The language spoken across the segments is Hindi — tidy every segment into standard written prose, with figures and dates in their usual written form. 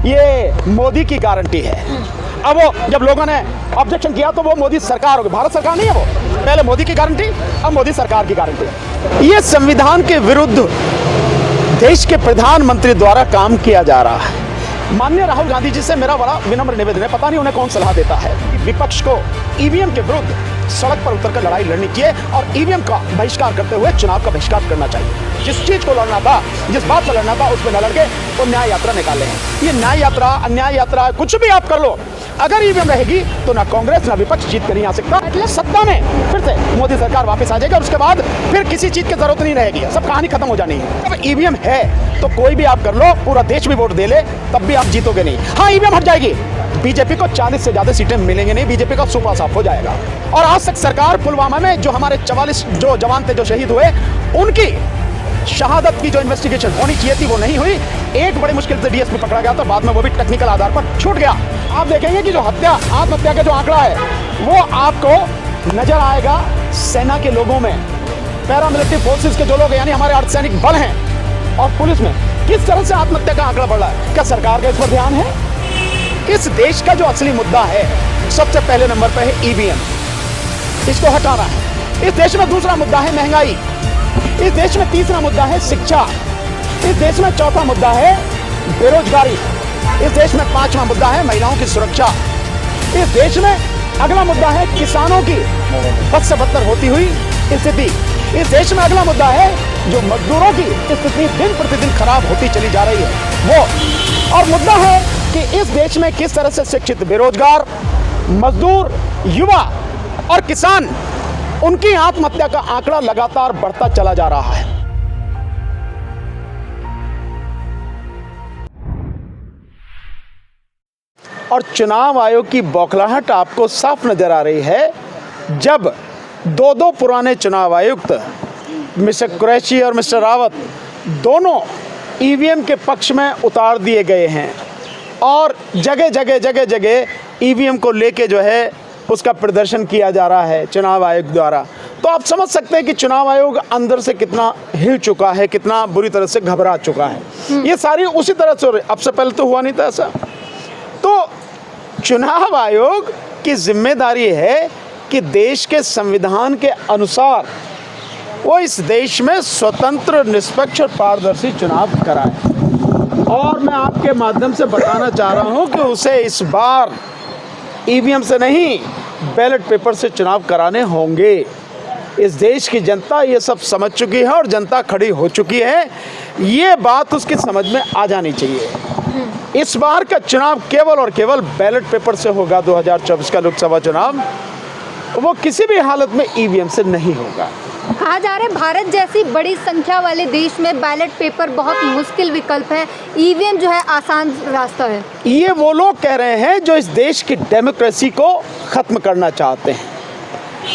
ये मोदी की गारंटी है। अब वो जब लोगों ने ऑब्जेक्शन किया तो वो मोदी सरकार होगी, भारत सरकार नहीं है वो। पहले मोदी की गारंटी, अब मोदी सरकार की गारंटी। ये संविधान के विरुद्ध देश के प्रधानमंत्री द्वारा काम किया जा रहा है। माननीय राहुल गांधी जी से मेरा बड़ा विनम्र निवेदन है, पता नहीं उन्हें कौन सलाह देता है, विपक्ष को ईवीएम के विरुद्ध सड़क पर उतरकर लड़ाई लड़नी चाहिए और ईवीएम का बहिष्कार करते हुए चुनाव का बहिष्कार करना चाहिए। जिस चीज को लड़ना था, जिस बात पर लड़ना था, उसमें न लड़के तो न्याय यात्रा निकाले हैं। ये न्याय यात्रा, अन्याय यात्रा, कुछ भी आप कर लो, अगर ईवीएम रहेगी तो ना कांग्रेस ना विपक्ष जीत कर नहीं आ सकता। मतलब सत्ता में फिर से मोदी सरकार वापस आ जाएगी और उसके बाद फिर किसी चीज की जरूरत नहीं रहेगी, सब कहानी खत्म हो जानी है। अब ईवीएम है तो कोई भी आप कर लो, पूरा देश भी वोट दे ले, तब भी आप जीतोगे नहीं। हाँ, ईवीएम हट जाएगी, बीजेपी को 40 से ज्यादा सीटें मिलेंगे नहीं, बीजेपी का सूपा साफ हो जाएगा। और आज तक सरकार पुलवामा में जो हमारे 44 जो जवान थे जो शहीद हुए, उनकी शहादत की जो इन्वेस्टिगेशन होनी चाहिए थी वो नहीं हुई। एक बड़ी मुश्किल से डीएसपी पकड़ा गया था, बाद में वो भी टेक्निकल आधार पर छूट गया। आप देखेंगे कि जो आत्महत्या का जो आंकड़ा है वो आपको नजर आएगा सेना के लोगों में, पैरामिलिट्री फोर्सेस के जो लोग यानी हमारे अर्धसैनिक बल हैं और पुलिस में किस तरह से आत्महत्या का आंकड़ा बढ़ रहा है। क्या सरकार का इस पर ध्यान है? इस देश का जो असली मुद्दा है सबसे पहले नंबर पर है ईवीएम, इसको हटाना है। इस देश में दूसरा मुद्दा है महंगाई, इस देश में तीसरा मुद्दा है शिक्षा, इस देश में चौथा मुद्दा है बेरोजगारी, इस देश में पांचवा मुद्दा है महिलाओं की सुरक्षा, इस देश में अगला मुद्दा है किसानों की बद से बदतर होती हुई स्थिति, इस देश में अगला मुद्दा है जो मजदूरों की स्थिति दिन प्रतिदिन खराब होती चली जा रही है वो, और मुद्दा है कि इस देश में किस तरह से शिक्षित बेरोजगार मजदूर, युवा और किसान, उनकी आत्महत्या का आंकड़ा लगातार बढ़ता चला जा रहा है। और चुनाव आयोग की बौखलाहट आपको साफ नजर आ रही है जब दो पुराने चुनाव आयुक्त मिस्टर कुरैशी और मिस्टर रावत दोनों ईवीएम के पक्ष में उतार दिए गए हैं और जगह जगह ईवीएम को लेके जो है उसका प्रदर्शन किया जा रहा है चुनाव आयोग द्वारा। तो आप समझ सकते हैं कि चुनाव आयोग अंदर से कितना हिल चुका है, कितना बुरी तरह से घबरा चुका है। ये सारी उसी तरह से, अब से पहले तो हुआ नहीं था ऐसा। तो चुनाव आयोग की जिम्मेदारी है कि देश के संविधान के अनुसार वो इस देश में स्वतंत्र, निष्पक्ष और पारदर्शी चुनाव कराए। और मैं आपके माध्यम से बताना चाह रहा हूं कि उसे इस बार ईवीएम से नहीं, बैलेट पेपर से चुनाव कराने होंगे। इस देश की जनता ये सब समझ चुकी है और जनता खड़ी हो चुकी है, ये बात उसकी समझ में आ जानी चाहिए। इस बार का चुनाव केवल और केवल बैलेट पेपर से होगा। 2024 का लोकसभा चुनाव वो किसी भी हालत में ईवीएम से नहीं होगा। कहा जा रहा है भारत जैसी बड़ी संख्या वाले देश में बैलेट पेपर बहुत मुश्किल विकल्प है, ईवीएम जो है आसान रास्ता है। ये वो लोग कह रहे हैं जो इस देश की डेमोक्रेसी को खत्म करना चाहते हैं।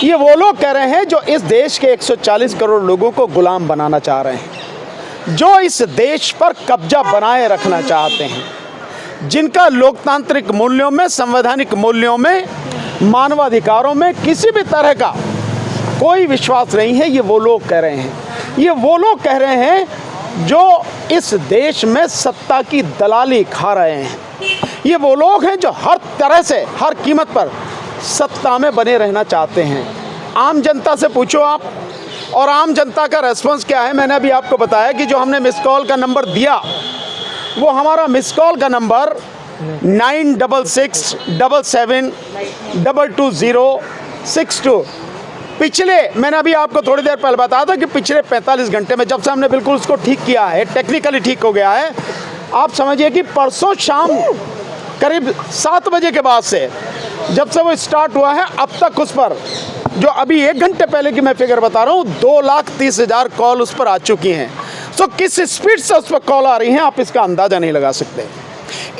ये वो लोग कह रहे हैं जो इस देश के 140 करोड़ लोगों को गुलाम बनाना चाह रहे हैं, जो इस देश पर कब्जा बनाए रखना चाहते हैं, जिनका लोकतांत्रिक मूल्यों में, संवैधानिक मूल्यों में, मानवाधिकारों में किसी भी तरह का कोई विश्वास नहीं है। ये वो लोग कह रहे हैं। ये वो लोग कह रहे हैं जो इस देश में सत्ता की दलाली खा रहे हैं। ये वो लोग हैं जो हर तरह से, हर कीमत पर सत्ता में बने रहना चाहते हैं। आम जनता से पूछो आप, और आम जनता का रेस्पॉन्स क्या है। मैंने अभी आपको बताया कि जो हमने मिस कॉल का नंबर दिया, वो हमारा मिस कॉल का नंबर 9667722062। पिछले, मैंने अभी आपको थोड़ी देर पहले बताया था कि पिछले 45 घंटे में जब से हमने बिल्कुल उसको ठीक किया है, टेक्निकली ठीक हो गया है, आप समझिए कि परसों शाम करीब 7 बजे के बाद से जब से वो स्टार्ट हुआ है अब तक उस पर, जो अभी 1 घंटे पहले की मैं फिगर बता रहा हूँ, 2,30,000 कॉल उस पर आ चुकी हैं। तो किस स्पीड से उस पर कॉल आ रही हैं आप इसका अंदाज़ा नहीं लगा सकते।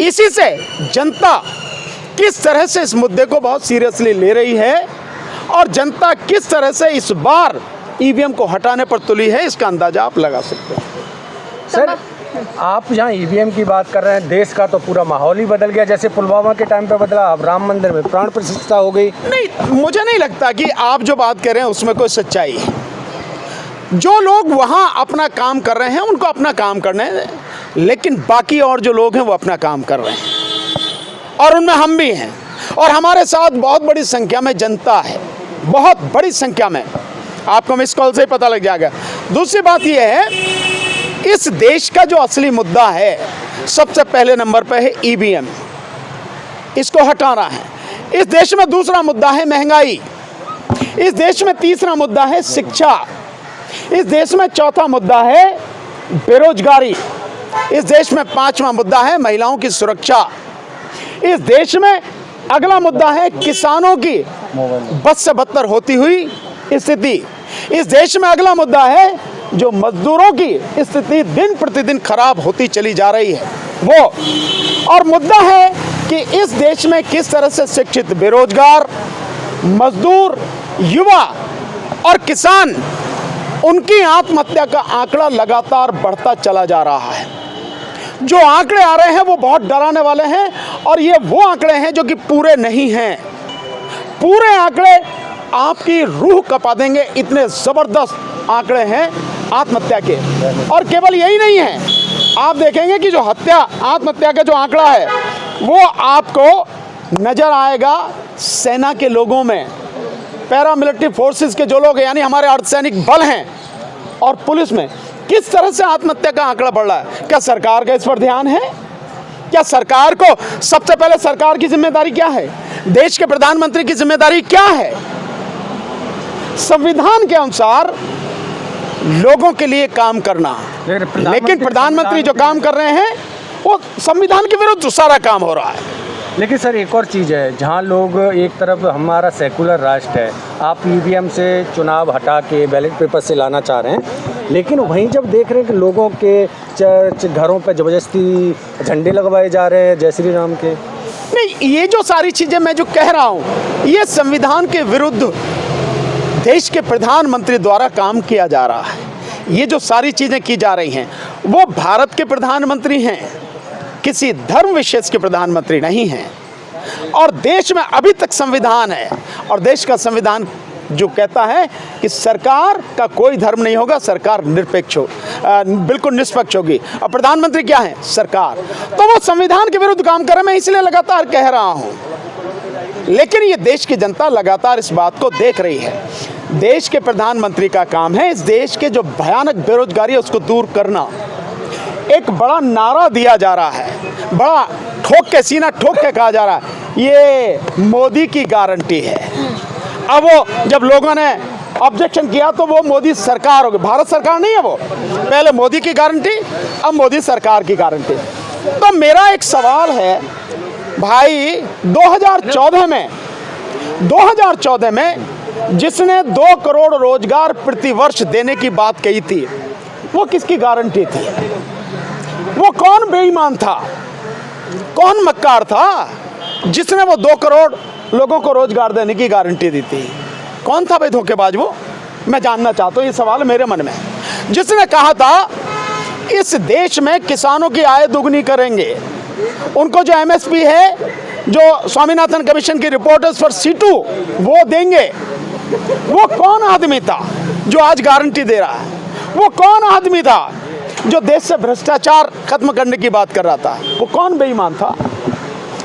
इसी से जनता किस तरह से इस मुद्दे को बहुत सीरियसली ले रही है और जनता किस तरह से इस बार ईवीएम को हटाने पर तुली है, इसका अंदाजा आप लगा सकते हैं। सर, आप यहाँ ईवीएम की बात कर रहे हैं, देश का तो पूरा माहौल ही बदल गया, जैसे पुलवामा के टाइम पे बदला, अब राम मंदिर में प्राण प्रतिष्ठा हो गई। नहीं, मुझे नहीं लगता कि आप जो बात कर रहे हैं उसमें कोई सच्चाई है। जो लोग वहाँ अपना काम कर रहे हैं उनको अपना काम करने दें। लेकिन बाकी और जो लोग हैं वो अपना काम कर रहे हैं और उनमें हम भी हैं और हमारे साथ बहुत बड़ी संख्या में जनता है, बहुत बड़ी संख्या में। आपको मिस कॉल से ही पता लग जाएगा। दूसरी बात यह है, इस देश का जो असली मुद्दा है सबसे पहले नंबर पर है ईवीएम, इसको हटाना है। इस देश में दूसरा मुद्दा है महंगाई, इस देश में तीसरा मुद्दा है शिक्षा, इस देश में चौथा मुद्दा है बेरोजगारी, इस देश में पांचवा मुद्दा है महिलाओं की सुरक्षा, इस देश में अगला मुद्दा है किसानों की बद से बदतर होती हुई स्थिति, इस देश में अगला मुद्दा है जो मजदूरों की स्थिति दिन प्रतिदिन खराब होती चली जा रही है वो, और मुद्दा है कि इस देश में किस तरह से शिक्षित बेरोजगार मजदूर, युवा और किसान, उनकी आत्महत्या का आंकड़ा लगातार बढ़ता चला जा रहा है। जो आंकड़े आ रहे हैं वो बहुत डराने वाले हैं और ये वो आंकड़े हैं जो कि पूरे नहीं हैं। पूरे आंकड़े आपकी रूह कपा देंगे, इतने ज़बरदस्त आंकड़े हैं आत्महत्या के। और केवल यही नहीं है, आप देखेंगे कि जो आत्महत्या का जो आंकड़ा है वो आपको नज़र आएगा सेना के लोगों में, पैरामिलिट्री फोर्सेस के जो लोग हैं यानी हमारे अर्धसैनिक बल हैं और पुलिस में, किस तरह से आत्महत्या का आंकड़ा बढ़ रहा है। क्या सरकार का इस पर ध्यान है? क्या सरकार को सबसे पहले सरकार की जिम्मेदारी क्या है? देश के प्रधानमंत्री की जिम्मेदारी क्या है? संविधान के अनुसार लोगों के लिए काम करना, लेकिन प्रधानमंत्री जो काम कर रहे हैं वो संविधान के विरुद्ध सारा काम हो रहा है। लेकिन सर एक और चीज़ है, जहाँ लोग एक तरफ हमारा सेकुलर राष्ट्र है, आप ईवीएम से चुनाव हटा के बैलेट पेपर से लाना चाह रहे हैं, लेकिन वहीं जब देख रहे हैं कि लोगों के घरों पर ज़बरदस्ती झंडे लगवाए जा रहे हैं जय श्री राम के। नहीं, ये जो सारी चीज़ें मैं जो कह रहा हूँ ये संविधान के विरुद्ध देश के प्रधानमंत्री द्वारा काम किया जा रहा है। ये जो सारी चीज़ें की जा रही हैं वो भारत के प्रधानमंत्री हैं, किसी धर्म विशेष के प्रधानमंत्री नहीं हैं। और देश में अभी तक संविधान है और देश का संविधान जो कहता है कि सरकार का कोई धर्म नहीं होगा, सरकार निरपेक्ष हो, बिल्कुल निष्पक्ष होगी। और प्रधानमंत्री क्या है? सरकार। तो वो संविधान के विरुद्ध काम कर रहे हैं, मैं इसलिए लगातार कह रहा हूँ। लेकिन ये देश की जनता लगातार इस बात को देख रही है। देश के प्रधानमंत्री का काम है इस देश के जो भयानक बेरोजगारी है उसको दूर करना। एक बड़ा नारा दिया जा रहा है, बड़ा ठोक के, सीना ठोक के कहा जा रहा है ये मोदी की गारंटी है। अब वो जब लोगों ने ऑब्जेक्शन किया तो वो मोदी सरकार हो गई, भारत सरकार नहीं है वो। पहले मोदी की गारंटी, अब मोदी सरकार की गारंटी। तो मेरा एक सवाल है भाई, 2014 में जिसने 2 करोड़ रोजगार प्रतिवर्ष देने की बात कही थी वो किसकी गारंटी थी? वो कौन बेईमान था, कौन मक्कार था जिसने वो 2 करोड़ लोगों को रोजगार देने की गारंटी दी थी? कौन था भाई धोखेबाज वो? मैं जानना चाहता हूँ, ये सवाल मेरे मन में। जिसने कहा था इस देश में किसानों की आय दुगनी करेंगे, उनको जो एमएसपी है, जो स्वामीनाथन कमीशन की रिपोर्टर्स फॉर C2 वो देंगे। वो कौन आदमी था जो आज गारंटी दे रहा है? वो कौन आदमी था जो देश से भ्रष्टाचार खत्म करने की बात कर रहा था? वो कौन बेईमान था?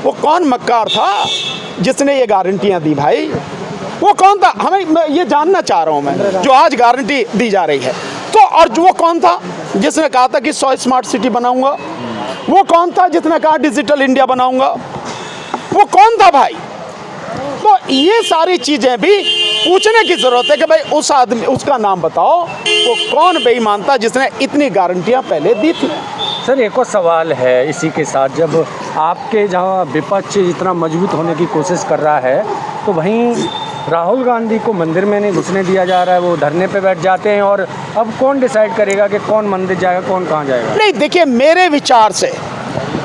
वो कौन मक्कार था जिसने ये गारंटियां दी भाई? वो कौन था? मैं ये जानना चाह रहा हूं मैं, जो आज गारंटी दी जा रही है। तो और वो कौन था जिसने कहा था कि 100 स्मार्ट सिटी बनाऊंगा? वो कौन था जिसने कहा डिजिटल इंडिया बनाऊंगा? वो कौन था भाई? तो ये सारी चीजें भी पूछने की जरूरत है कि भाई उस आदमी, उसका नाम बताओ, वो कौन बेईमान था जिसने इतनी गारंटियां पहले दी थी। सर एक और सवाल है इसी के साथ, जब आपके जहां विपक्ष इतना मजबूत होने की कोशिश कर रहा है तो वहीं राहुल गांधी को मंदिर में नहीं घुसने दिया जा रहा है, वो धरने पे बैठ जाते हैं। और अब कौन डिसाइड करेगा कि कौन मंदिर जाएगा, कौन कहाँ जाएगा? नहीं, देखिए मेरे विचार से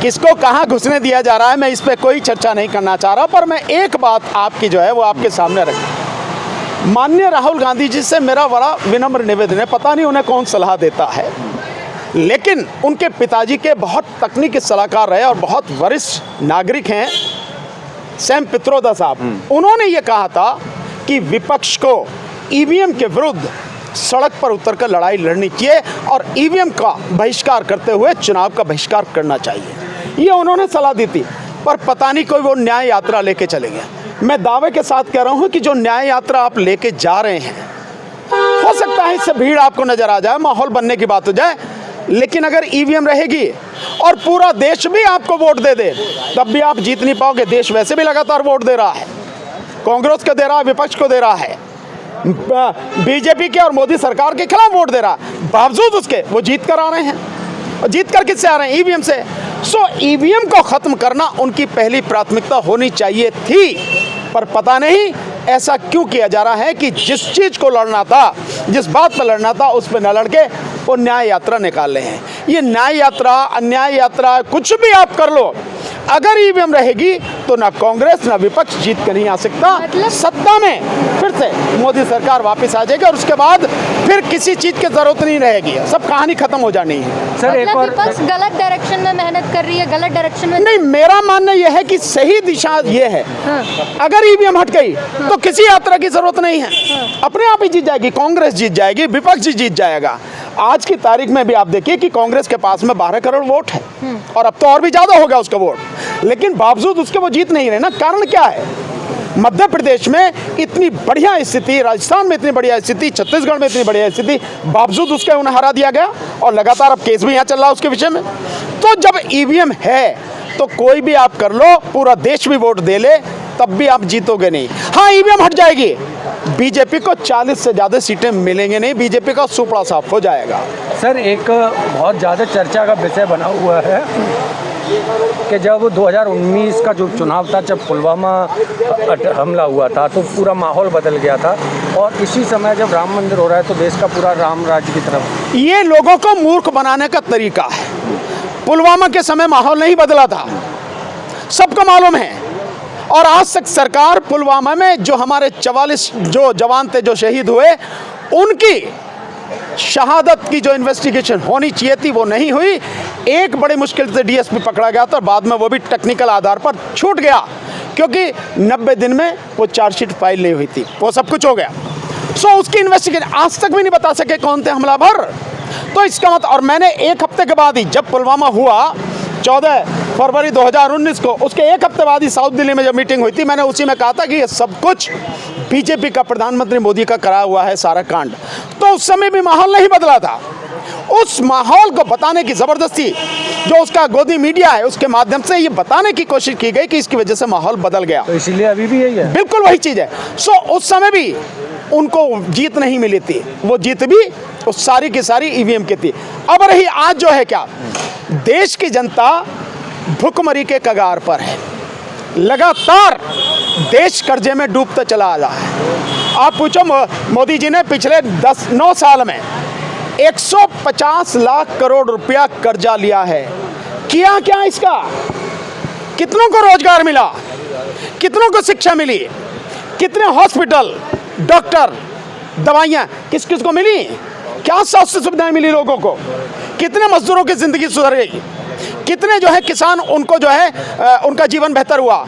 किसको कहाँ घुसने दिया जा रहा है मैं इस पर कोई चर्चा नहीं करना चाह रहा, पर मैं एक बात आपकी जो है वो आपके सामने रख। माननीय राहुल गांधी जी से मेरा बड़ा विनम्र निवेदन है, पता नहीं उन्हें कौन सलाह देता है, लेकिन उनके पिताजी के बहुत तकनीकी सलाहकार रहे और बहुत वरिष्ठ नागरिक हैं सैम पित्रोदा साहब। उन्होंने ये कहा था कि विपक्ष को ईवीएम के विरुद्ध सड़क पर उतरकर लड़ाई लड़नी चाहिए और ईवीएम का बहिष्कार करते हुए चुनाव का बहिष्कार करना चाहिए। ये उन्होंने सलाह दी थी, पर पता नहीं कोई वो न्याय यात्रा लेके चले गए। मैं दावे के साथ कह रहा हूँ कि जो न्याय यात्रा आप लेके जा रहे हैं, हो सकता है इससे भीड़ आपको नजर आ जाए, माहौल बनने की बात हो जाए, लेकिन अगर ईवीएम रहेगी और पूरा देश भी आपको वोट दे दे, तब भी आप जीत नहीं पाओगे। देश वैसे भी लगातार वोट दे रहा है, कांग्रेस को दे रहा है, विपक्ष को दे रहा है, बीजेपी के और मोदी सरकार के खिलाफ वोट दे रहा है, बावजूद उसके वो जीत कर आ रहे हैं। और जीत कर किससे आ रहे हैं? ईवीएम से। सो ईवीएम को खत्म करना उनकी पहली प्राथमिकता होनी चाहिए थी, पर पता नहीं ऐसा क्यों किया जा रहा है कि जिस चीज को लड़ना था, जिस बात पर लड़ना था, उस पर न लड़के वो न्याय यात्रा निकाल रहे हैं। ये न्याय यात्रा, अन्याय यात्रा, कुछ भी आप कर लो, अगर ईवीएम रहेगी तो ना कांग्रेस ना विपक्ष जीत कर नहीं आ सकता। मतलब सत्ता में फिर से मोदी सरकार वापस आ जाएगी और उसके बाद फिर किसी चीज की जरूरत नहीं रहेगी, सब कहानी खत्म हो जानी है। सर एक मतलब और विपक्ष गलत डायरेक्शन में मेहनत कर रही है, गलत डायरेक्शन में नहीं, मेरा मानना यह है कि सही दिशा ये है। हाँ। अगर ईवीएम हट गई तो किसी यात्रा की जरूरत नहीं है, अपने आप ही जीत जाएगी, कांग्रेस जीत जाएगी, विपक्ष जीत जाएगा। आज की तारीख में भी आप देखिए कि कांग्रेस के पास में 12 करोड़ वोट है और अब तो और भी ज्यादा होगा उसका वोट, लेकिन बावजूद उसके वो जीत नहीं रहे ना। कारण क्या है? मध्य प्रदेश में इतनी बढ़िया स्थिति, राजस्थान में इतनी बढ़िया स्थिति, छत्तीसगढ़ में इतनी बढ़िया स्थिति, बावजूद उसके उन्हें हरा दिया गया और लगातार अब केस भी यहाँ चल रहा है उसके विषय में। तो जब ईवीएम है तो कोई भी आप कर लो, पूरा देश भी वोट दे ले, तब भी आप जीतोगे नहीं। हाँ, ईवीएम हट जाएगी, बीजेपी को 40 से ज़्यादा सीटें मिलेंगे नहीं, बीजेपी का सुपड़ा साफ हो जाएगा। सर एक बहुत ज़्यादा चर्चा का विषय बना हुआ है कि जब 2019 का जो चुनाव था, जब पुलवामा हमला हुआ था तो पूरा माहौल बदल गया था, और इसी समय जब राम मंदिर हो रहा है तो देश का पूरा राम राज्य की तरफ। ये लोगों को मूर्ख बनाने का तरीका है। पुलवामा के समय माहौल नहीं बदला था, सबको मालूम है। और आज तक सरकार पुलवामा में जो हमारे 44 जो जवान थे जो शहीद हुए, उनकी शहादत की जो इन्वेस्टिगेशन होनी चाहिए थी वो नहीं हुई। एक बड़ी मुश्किल से डीएसपी पकड़ा गया था और बाद में वो भी टेक्निकल आधार पर छूट गया, क्योंकि 90 दिन में वो चार्जशीट फाइल नहीं हुई थी, वो सब कुछ हो गया। सो उसकी इन्वेस्टिगेशन आज तक भी नहीं बता सके कौन थे हमलावर। तो इसका मतलब, और मैंने एक हफ्ते के बाद ही, जब पुलवामा हुआ 14 फरवरी 2019 को, उसके एक हफ्ते बाद ही साउथ दिल्ली में जब मीटिंग हुई थी, मैंने उसी में कहा था कि ये सब कुछ बीजेपी का, प्रधानमंत्री मोदी का करा हुआ है सारा कांड। तो उस समय भी माहौल नहीं बदला था। उस माहौल को बताने की ज़बरदस्ती जो उसका गोदी मीडिया है, उसके माध्यम से ये बताने की कोशिश की गई कि इसकी वजह से माहौल बदल गया। तो इसीलिए अभी भी यही है, बिल्कुल वही चीज़ है। सो उस समय भी उनको जीत नहीं मिली थी, वो जीत भी उस सारी की सारी ईवीएम की थी। अब रही आज जो है क्या, देश की जनता भुखमरी के कगार पर है, लगातार देश कर्जे में डूबता चला आ रहा है। आप पूछो, मोदी जी ने पिछले 9 साल में 150 लाख करोड़ रुपया कर्जा लिया है। किया क्या इसका? कितनों को रोजगार मिला, कितनों को शिक्षा मिली, कितने हॉस्पिटल, डॉक्टर, दवाइयाँ किस किस को मिली, क्या स्वास्थ्य सुविधाएं मिली लोगों को, कितने मजदूरों की जिंदगी सुधर गई, कितने जो है किसान, उनको जो है उनका जीवन बेहतर हुआ।